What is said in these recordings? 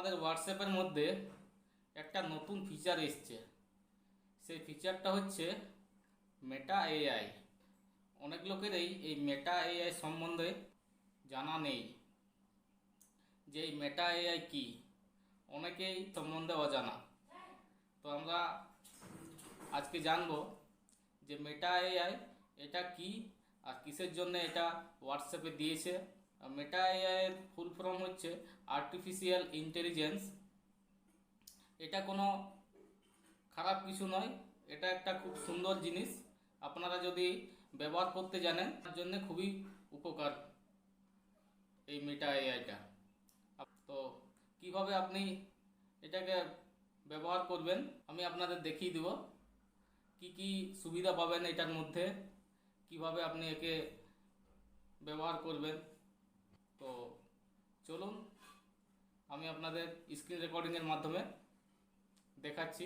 আমাদের হোয়াটসঅ্যাপের মধ্যে একটা নতুন ফিচার এসছে। সেই ফিচারটা হচ্ছে মেটা এআই। অনেক লোকেরই এই মেটা এআই সম্বন্ধে জানা নেই যে এই মেটা এআই কী, অনেকেই সম্বন্ধে অজানা। তো আমরা আজকে জানবো যে মেটা এআই এটা কি আর কিসের জন্য এটা হোয়াটসঅ্যাপে দিয়েছে। মেটা এআই এর ফুল ফর্ম হচ্ছে আর্টিফিশিয়াল ইন্টেলিজেন্স। এটা কোনো খারাপ কিছু নয়, এটা একটা খুব সুন্দর জিনিস। আপনারা যদি ব্যবহার করতে জানেন তার জন্য খুবই উপকার এই মেটা এআইটা। তো কিভাবে আপনি এটাকে ব্যবহার করবেন আমি আপনাদের দেখিয়ে দেব, কি কি সুবিধা পাবেন এটার মধ্যে, কিভাবে আপনি একে ব্যবহার করবেন। তো চলুন আমি আপনাদের স্ক্রিন রেকর্ডিংয়ের মাধ্যমে দেখাচ্ছি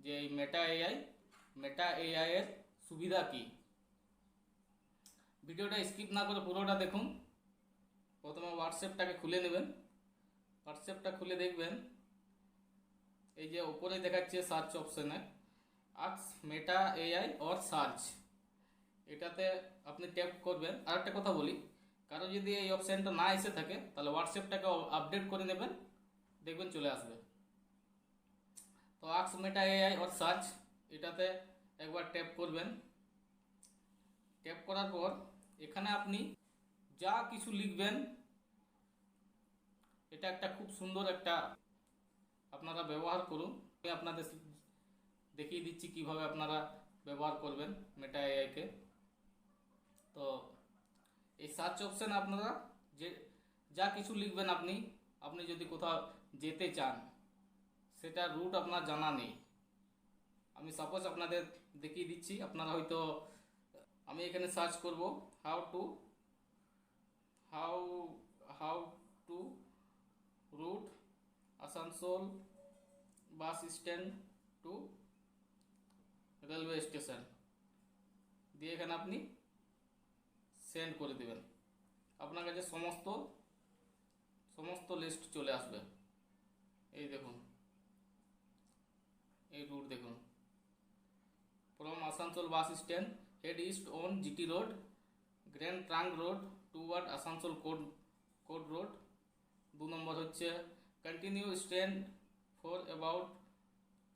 যে এই মেটা এআই এর সুবিধা কি। ভিডিওটা স্কিপ না করে পুরোটা দেখুন। প্রথমে হোয়াটসঅ্যাপটাকে খুলে নেবেন। হোয়াটসঅ্যাপটা খুলে দেখবেন এই যে উপরে দেখাচ্ছে সার্চ অপশনে ask Meta AI or search, এটাতে আপনি ট্যাপ করবেন। আর একটা কথা বলি, কারো যদি এই অপশানটা না এসে থাকে তাহলে হোয়াটসঅ্যাপটাকে আপডেট করে নেবেন, দেখবেন চলে আসবে। তো ask Meta AI or search এটাতে একবার ট্যাপ করবেন। ট্যাপ করার পর এখানে আপনি যা কিছু লিখবেন, এটা একটা খুব সুন্দর একটা, আপনারা ব্যবহার করুন। আমি আপনাদের দেখিয়ে দিচ্ছি কিভাবে আপনারা ব্যবহার করবেন মেটা এআইকে। তো এই সার্চ অপশানে আপনারা যে যা কিছু লিখবেন, আপনি যদি কোথাও যেতে চান, সেটা রুট আপনার জানা নেই, আমি সাপোজ আপনাদের দেখিয়ে দিচ্ছি। আপনারা হয়তো, আমি এখানে সার্চ করব how to route Asansol bus stand to railway station দিয়ে এখানে আপনি সেন্ড করে দেবেন। আপনার কাছে সমস্ত লিস্ট চলে আসবে। এই দেখুন, এই রুট দেখুন, from Asansol bus stand head east on GT road, grand trunk road toward Asansol code road. 2 নম্বর হচ্ছে continue stand for about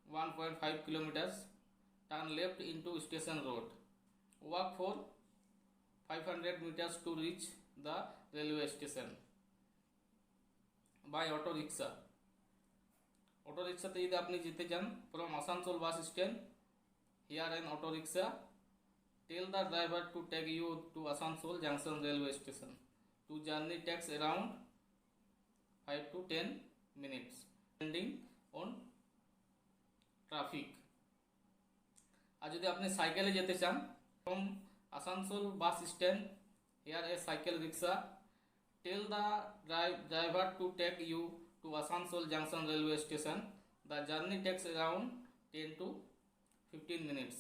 1.5 kilometres, turn left into station road, walk for 500 meters to reach the railway station by auto rickshaw। Auto রিক্সাতে যদি আপনি যেতে চান, from Asansol bus stand here an auto rickshaw, tell the driver to take you to Asansol junction railway station, to journey takes around 5 to 10 minutes depending on traffic. আর যদি আপনি সাইকেলে যেতে চান, from Asansol bus stand here a cycle rickshaw, tell the driver to take you to Asansol Junction railway station, the journey takes around 10 to 15 minutes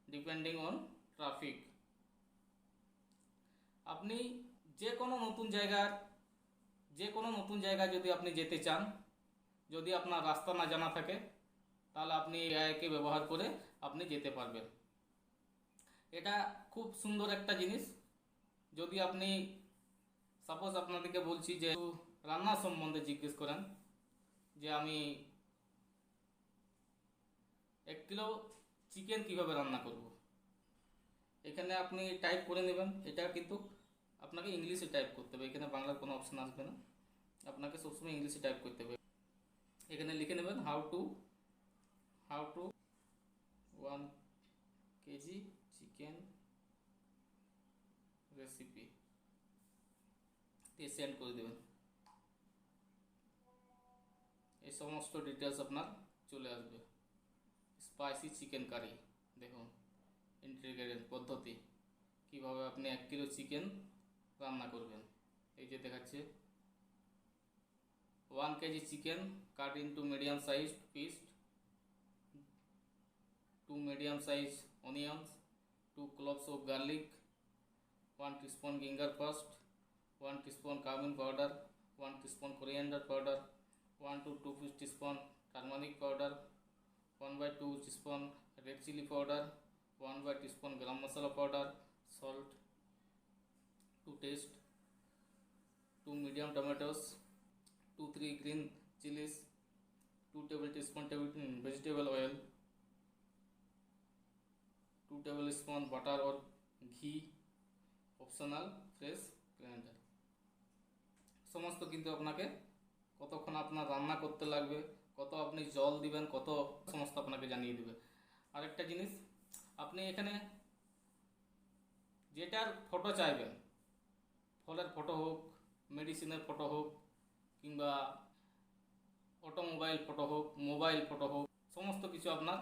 depending on traffic। আপনি যে কোনো নতুন জায়গায় যদি আপনি যেতে চান, যদি আপনার রাস্তা না জানা থাকে, তাহলে আপনি এআইকে ব্যবহার করে আপনি যেতে পারবেন। এটা খুব সুন্দর একটা জিনিস। যদি আপনি সাপোজ আপনাদেরকে বলছি যে রান্না সম্বন্ধে জিজ্ঞেস করেন, যে আমি 1 কিলো চিকেন কিভাবে রান্না করব, এখানে আপনি টাইপ করে নেবেন। এটা কিন্তু আপনাকে ইংলিশে টাইপ করতে হবে, এখানে বাংলার কোনো অপশান আসবে না, আপনাকে সবসময় ইংলিশে টাইপ করতে হবে। এখানে লিখে নেবেন how to 1 KG chicken recipe দিয়ে সেন্ড করে দেবেন। এই সমস্ত ডিটেলস আপনার চলে আসবে। স্পাইসি চিকেন কারি, দেখুন ইন্টিগ্রেটেড পদ্ধতি, কিভাবে আপনি 1 কিলো চিকেন রান্না করবেন। এই যে দেখাচ্ছে 1 KG chicken cut into medium size piece, 2 medium size onions, 2 cloves of garlic, 1 teaspoon ginger paste, 1 teaspoon cumin powder, 1 teaspoon coriander powder, 1 to 2 teaspoon turmeric powder, 1/2 teaspoon red chili powder, 1 teaspoon garam masala powder, salt to taste, 2 medium tomatoes, 2-3 green chilies, 2 tablespoon vegetable oil, 2 tablespoon butter or ঘি, optional, fresh grinder. সমস্ত কিন্তু আপনাকে কতক্ষণ আপনার রান্না করতে লাগবে, কত আপনি জল দিবেন, কত সমস্ত আপনাকে জানিয়ে দেবে। আরেকটা জিনিস, আপনি এখানে যেটার ফটো চাইবেন, ফলের ফটো হোক, মেডিসিনের ফটো হোক, কিংবা অটোমোবাইল ফটো হোক, মোবাইল ফটো হোক, সমস্ত কিছু আপনার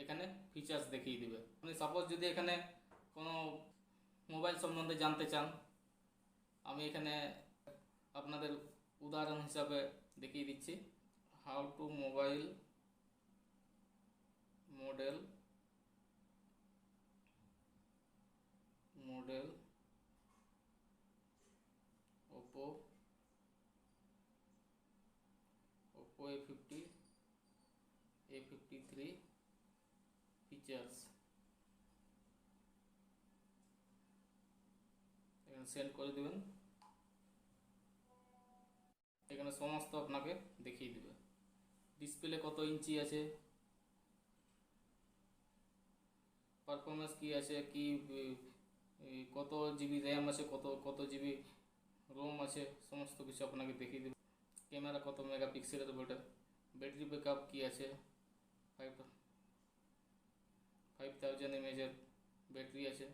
এখানে ফিচার্স দেখিয়ে দেবে। আপনি সাপোজ যদি এখানে কোনো মোবাইল সম্বন্ধে জানতে চান, আমি এখানে আপনাদের উদাহরণ হিসাবে দেখিয়ে দিচ্ছি। How to mobile model Oppo A50 A53 features, এখানে সেন্ড করে দেবেন। এখানে সমস্ত আপনাকে দেখিয়ে দেবে। ডিসপ্লে কত ইঞ্চি আছে, পারফরমেন্স কি আছে, কি কত জিবি র্যাম আছে, কত জিবি রোম আছে, সমস্ত কিছু আপনাকে দেখিয়ে দেবে। ক্যামেরা কত মেগাপিক্সেলের ওটা, ব্যাটারি ব্যাকআপ কি আছে, 5000 mAh ব্যাটারি আছে,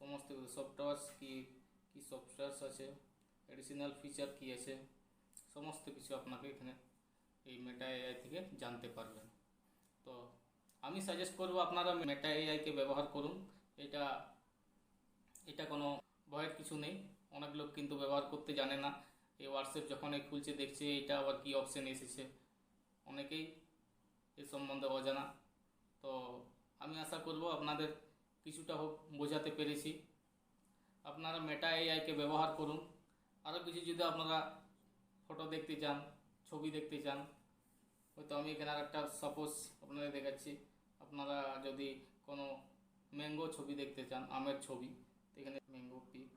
সমস্ত সফটওয়্যার কি সফটওয়্যার আছে, এডিশনাল ফিচার কি আছে, সমস্ত কিছু আপনাকে এখানে এই মেটা এআই থেকে জানতে পারবেন। তো আমি সাজেস্ট করব আপনারা মেটা এআইকে ব্যবহার করুন। এটা কোনো ভয়ের কিছু নেই। অনেক লোক কিন্তু ব্যবহার করতে জানে না। এই হোয়াটসঅ্যাপ যখনই খুলছে দেখছে এটা আবার কি অপশান এসেছে, অনেকেই এ সম্বন্ধে অজানা। তো আমি আশা করব আপনাদের কিছুটা হোক বোঝাতে পেরেছি। আপনারা মেটা এআইকে ব্যবহার করুন। আরও কিছু যদি আপনারা ফটো দেখতে চান, ছবি দেখতে চান, হয়তো আমি এখানে আর একটা সাপোজ আপনাদের দেখাচ্ছি। আপনারা যদি কোনো ম্যাঙ্গো ছবি দেখতে চান, আমের ছবি, তো এখানে ম্যাঙ্গো পিক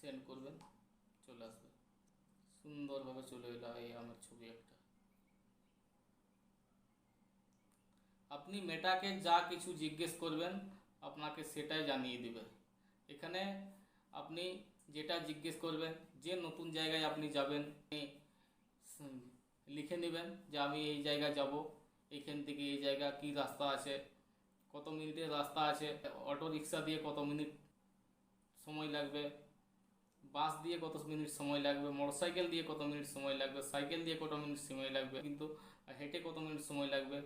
সেন্ড করবেন, চলে আসবে, সুন্দরভাবে চলে এলো এই আমের ছবি একটা। আপনি মেটাকে যা কিছু জিজ্ঞেস করবেন আপনাকে সেটাই জানিয়ে দেবে। এখানে আপনি যেটা জিজ্ঞেস করবেন, যে নতুন জায়গায় আপনি যাবেন, লিখে নেবেন যে আমি এই জায়গায় যাব, এইখান থেকে এই জায়গা কি রাস্তা আছে, কত মিনিটের রাস্তা আছে, অটো রিক্সা দিয়ে কত মিনিট সময় লাগবে, বাস দিয়ে কত মিনিট সময় লাগবে, মোটরসাইকেল দিয়ে কত মিনিট সময় লাগবে, সাইকেল দিয়ে কত মিনিট সময় লাগবে, কিন্তু হেঁটে কত মিনিট সময় লাগবে,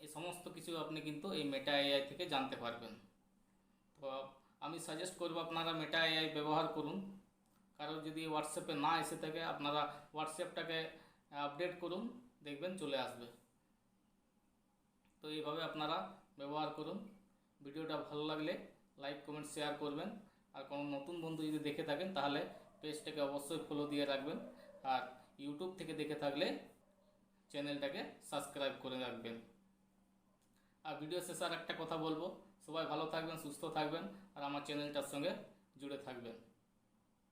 এই সমস্ত কিছু আপনি কিন্তু এই মেটা এআই থেকে জানতে পারবেন। তো আমি সাজেস্ট করব আপনারা মেটা এআই ব্যবহার করুন। কারো যদি হোয়াটসঅ্যাপে না এসে থাকে, আপনারা হোয়াটসঅ্যাপটাকে আপডেট করুন, দেখবেন চলে আসবে। তো এইভাবে আপনারা ব্যবহার করুন। ভিডিওটা ভালো লাগলে লাইক, কমেন্ট, শেয়ার করবেন। আর কোনো নতুন বন্ধু যদি দেখে থাকেন তাহলে পেজটাকে অবশ্যই ফলো দিয়ে রাখবেন। আর ইউটিউব থেকে দেখে থাকলে চ্যানেলটাকে সাবস্ক্রাইব করে রাখবেন। আর ভিডিও শেষে আর একটা কথা বলবো, সবাই ভালো থাকবেন, সুস্থ থাকবেন, আর আমার চ্যানেলটার সঙ্গে জুড়ে থাকবেন।